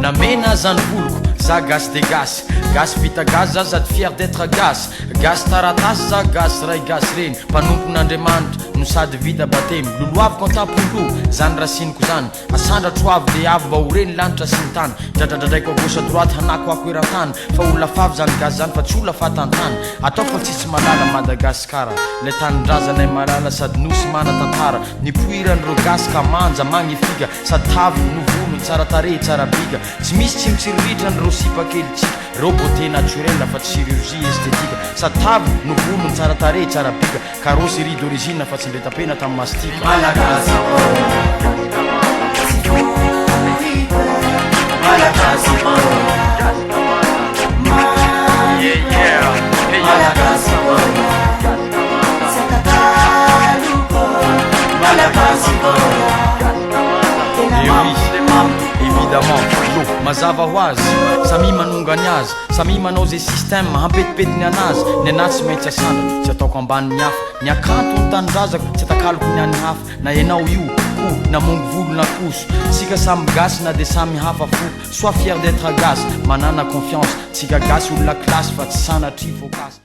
namena zany voloko za gasy de gasy gasy vita gasy za sady fier d'être gasy gasy taratasy za gasy ray gasy reny mpanompon'Andriamanitra no sady vita batemy loloaviko an-tampolo zany rasiniko zany asandratro avy le avy mba ho reny lanitra sy ny tany dradradradraiko à gauche à droite hanako ako eran-tany fa olona favy zany gasy zany fa tsy olona fatantany atao fa tsitsy malala Madagasikara le tanindrazanay malala sady nosy mana tantara nipoiran'ireo gasy ka manja magnifika sady tavy no volony tsara tarehy tsara biga tsy misy tsy mitsiriritry an'ireo sipakelitsika reo beauté naturelle fa tsy chirurgie esthétique sady tavy no volony tsara tarehy tsara biga carrosserie d'origine fa tsy ndretapena tamin'ny mastika Malagasy Malagasy évidemment lo mazava ho azy samy manongany azy samy manao zay système hampetipetiny anazy ny anazy tsy maintsy asandra tsy ataoko ambanin'ny hafa ny akanto ny tanindrazako tsy atakaloko ny any hafa na ianao io ko na mongo volo na koso sika samy gasy na de samy hafa fo sois fier d'être gasy manana confiance tsika gasy olona klasy fa tsy sanatry fô gasy